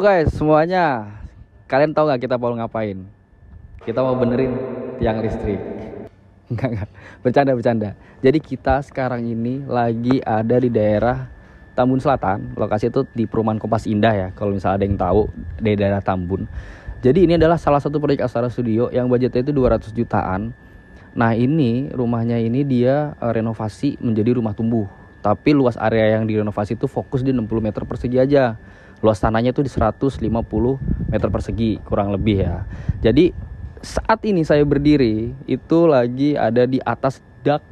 Halo guys semuanya, kalian tahu nggak kita mau ngapain? Kita mau benerin tiang listrik. Enggak, bercanda. Jadi kita sekarang ini lagi ada di daerah Tambun Selatan. Lokasi itu di perumahan Kompas Indah ya, kalau misalnya ada yang tahu, di daerah Tambun. Jadi ini adalah salah satu proyek Astara Studio yang budgetnya itu 200 jutaan. Nah ini rumahnya ini dia renovasi menjadi rumah tumbuh. Tapi luas area yang direnovasi itu fokus di 60 meter persegi aja. Luas tanahnya itu di 150 meter persegi kurang lebih ya. Jadi saat ini saya berdiri itu lagi ada di atas dak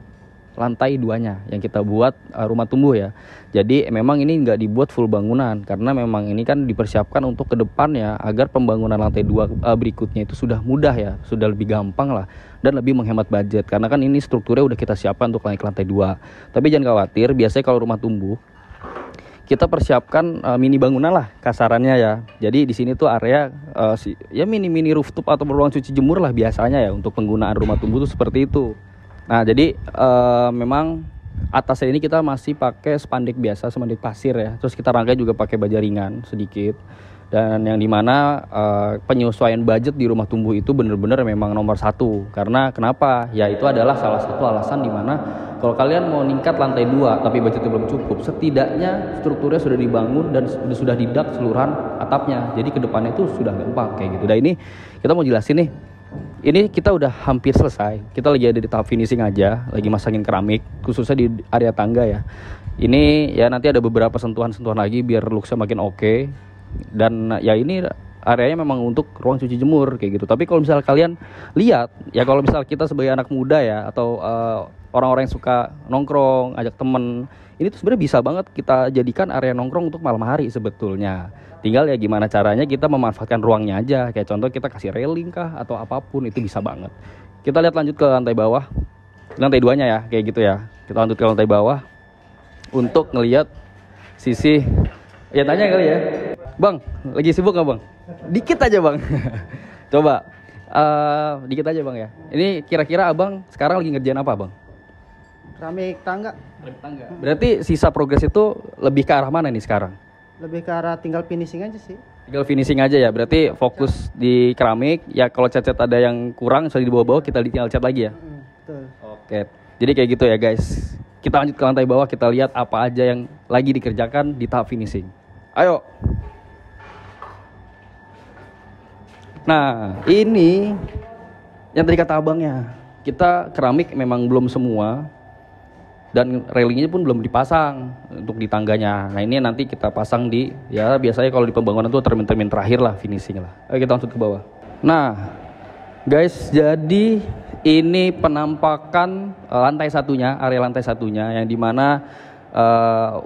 lantai 2-nya yang kita buat rumah tumbuh ya. Jadi memang ini nggak dibuat full bangunan karena memang ini kan dipersiapkan untuk ke depannya agar pembangunan lantai 2 berikutnya itu sudah mudah ya, sudah lebih gampang lah dan lebih menghemat budget karena kan ini strukturnya udah kita siapkan untuk naik lantai 2. Tapi jangan khawatir, biasanya kalau rumah tumbuh kita persiapkan mini bangunan lah kasarannya ya. Jadi di sini tuh area ya mini rooftop atau ruang cuci jemur lah biasanya ya untuk penggunaan rumah tumbuh tuh seperti itu. Nah jadi memang atasnya ini kita masih pakai spandek biasa, spandek pasir ya. Terus kita rangkai juga pakai baja ringan sedikit. Dan yang dimana penyesuaian budget di rumah tumbuh itu benar-benar memang nomor satu. Karena kenapa? Ya itu adalah salah satu alasan dimana kalau kalian mau ningkat lantai 2 tapi budgetnya belum cukup, setidaknya strukturnya sudah dibangun dan sudah didak seluruhan atapnya. Jadi kedepannya itu sudah gampang kayak gitu. Dan ini kita mau jelasin nih. Ini kita udah hampir selesai. Kita lagi ada di tahap finishing aja, lagi masangin keramik, khususnya di area tangga ya. Ini ya nanti ada beberapa sentuhan-sentuhan lagi biar looksnya makin oke. Dan ya ini areanya memang untuk ruang cuci jemur kayak gitu. Tapi kalau misalnya kalian lihat, ya kalau misalnya kita sebagai anak muda ya atau orang-orang yang suka nongkrong, ajak temen, ini tuh sebenarnya bisa banget kita jadikan area nongkrong untuk malam hari sebetulnya. Tinggal ya gimana caranya kita memanfaatkan ruangnya aja. Kayak contoh kita kasih railing kah atau apapun itu bisa banget. Kita lihat lanjut ke lantai bawah. Lantai 2-nya ya, kayak gitu ya. Kita lanjut ke lantai bawah untuk ngelihat sisi. Ya tanya kali ya, Bang, lagi sibuk nggak Bang? Dikit aja Bang. Coba, dikit aja Bang ya. Ini kira-kira Abang sekarang lagi ngerjain apa Bang? Keramik tangga. Berarti sisa progres itu lebih ke arah mana nih sekarang? Lebih ke arah tinggal finishing aja sih. Tinggal finishing aja ya, berarti fokus di keramik. Ya kalau cat-cat ada yang kurang, bisa di bawah-bawah kita tinggal cat lagi ya? Betul. Oke, jadi kayak gitu ya guys. Kita lanjut ke lantai bawah, kita lihat apa aja yang lagi dikerjakan di tahap finishing. Ayo. Nah, ini yang tadi kata abangnya. Kita keramik memang belum semua. Dan railingnya pun belum dipasang untuk di tangganya. Nah ini nanti kita pasang di, ya biasanya kalau di pembangunan tuh termin-termin terakhir lah, finishing lah. Ayo kita langsung ke bawah. Nah guys, jadi ini penampakan lantai satunya, area lantai satunya, yang dimana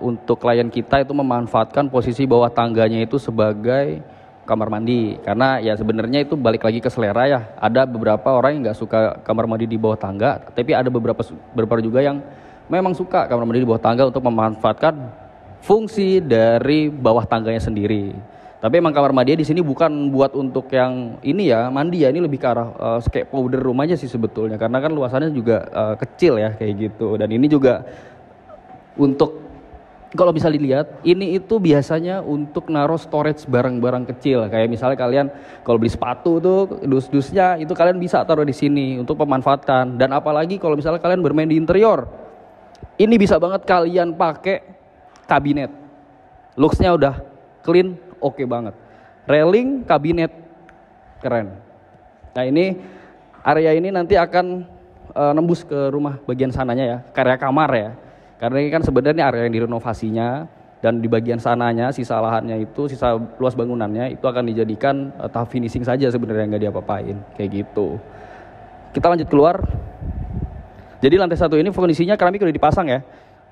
untuk klien kita itu memanfaatkan posisi bawah tangganya itu sebagai kamar mandi. Karena ya sebenarnya itu balik lagi ke selera ya. Ada beberapa orang yang nggak suka kamar mandi di bawah tangga, tapi ada beberapa juga yang memang suka kamar mandi di bawah tangga untuk memanfaatkan fungsi dari bawah tangganya sendiri. Tapi emang kamar mandi di sini bukan buat untuk yang ini ya, mandi ya, ini lebih ke arah kayak powder room aja sih sebetulnya. Karena kan luasannya juga kecil ya kayak gitu. Dan ini juga untuk kalau bisa dilihat, ini itu biasanya untuk naruh storage barang-barang kecil. Kayak misalnya kalian kalau beli sepatu tuh, dus-dusnya itu kalian bisa taruh di sini untuk memanfaatkan. Dan apalagi kalau misalnya kalian bermain di interior, ini bisa banget kalian pakai kabinet. Looksnya udah clean, oke banget. Railing, kabinet, keren. Nah ini area ini nanti akan nembus ke rumah bagian sananya ya, ke area kamar ya. Karena ini kan sebenarnya area yang direnovasinya dan di bagian sananya sisa lahannya itu, sisa luas bangunannya itu akan dijadikan tahap finishing saja sebenarnya, nggak diapa-apain kayak gitu. Kita lanjut keluar. Jadi lantai satu ini kondisinya keramik udah dipasang ya.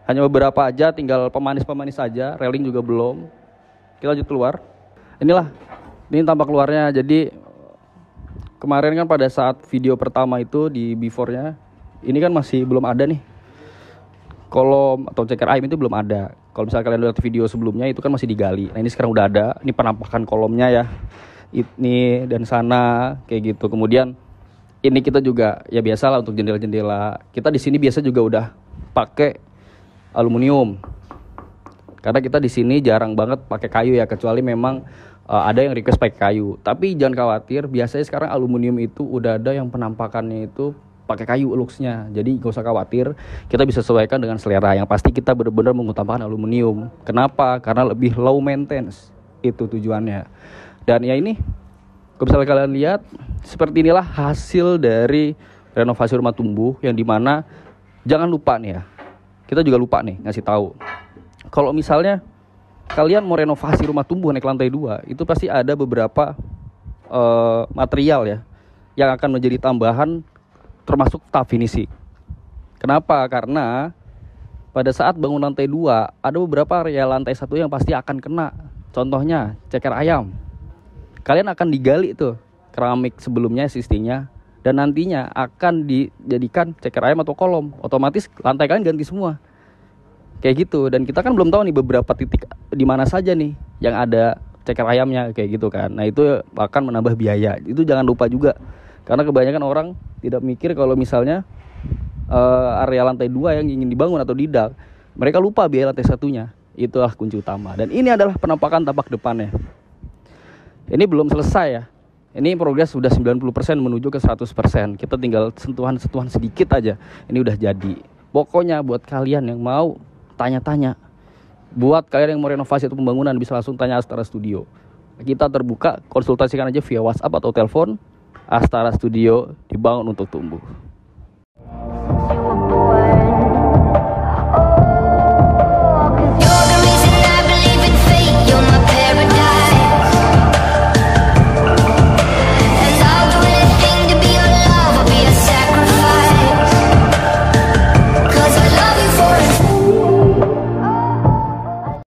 Hanya beberapa aja, tinggal pemanis-pemanis saja, railing juga belum. Kita lanjut keluar. Inilah, ini tampak keluarnya. Jadi kemarin kan pada saat video pertama itu di before-nya, ini kan masih belum ada nih kolom atau ceker air, itu belum ada. Kalau misalnya kalian lihat video sebelumnya itu kan masih digali. Nah ini sekarang udah ada. Ini penampakan kolomnya ya. Ini dan sana kayak gitu. Kemudian ini kita juga ya biasa lah untuk jendela-jendela. Kita di sini biasa juga udah pakai aluminium. Karena kita di sini jarang banget pakai kayu ya, kecuali memang Ada yang request pakai kayu, tapi jangan khawatir, biasanya sekarang aluminium itu udah ada yang penampakannya itu pakai kayu looksnya. Jadi gak usah khawatir, kita bisa sesuaikan dengan selera. Yang pasti kita benar-benar mengutamakan aluminium. Kenapa? Karena lebih low maintenance, itu tujuannya. Dan ya ini, kalau misalnya kalian lihat, seperti inilah hasil dari renovasi rumah tumbuh, yang dimana jangan lupa nih ya, kita juga lupa nih ngasih tahu, kalau misalnya kalian mau renovasi rumah tumbuh naik lantai 2, itu pasti ada beberapa material ya yang akan menjadi tambahan, termasuk tahap finishing. Kenapa? Karena pada saat bangun lantai 2 ada beberapa area lantai 1 yang pasti akan kena. Contohnya ceker ayam. Kalian akan digali tuh keramik sebelumnya, existingnya, dan nantinya akan dijadikan ceker ayam atau kolom. Otomatis lantai kalian ganti semua. Kayak gitu. Dan kita kan belum tahu nih beberapa titik di mana saja nih yang ada ceker ayamnya kayak gitu kan. Nah itu akan menambah biaya. Itu jangan lupa juga. Karena kebanyakan orang tidak mikir kalau misalnya area lantai 2 yang ingin dibangun atau didak, mereka lupa biaya lantai 1-nya. Itulah kunci utama. Dan ini adalah penampakan tampak depannya. Ini belum selesai ya. Ini progres sudah 90% menuju ke 100%. Kita tinggal sentuhan-sentuhan sedikit aja. Ini udah jadi. Pokoknya buat kalian yang mau tanya-tanya, buat kalian yang mau renovasi atau pembangunan, bisa langsung tanya Astara Studio. Kita terbuka, konsultasikan aja via WhatsApp atau telepon. Astara Studio, dibangun untuk tumbuh.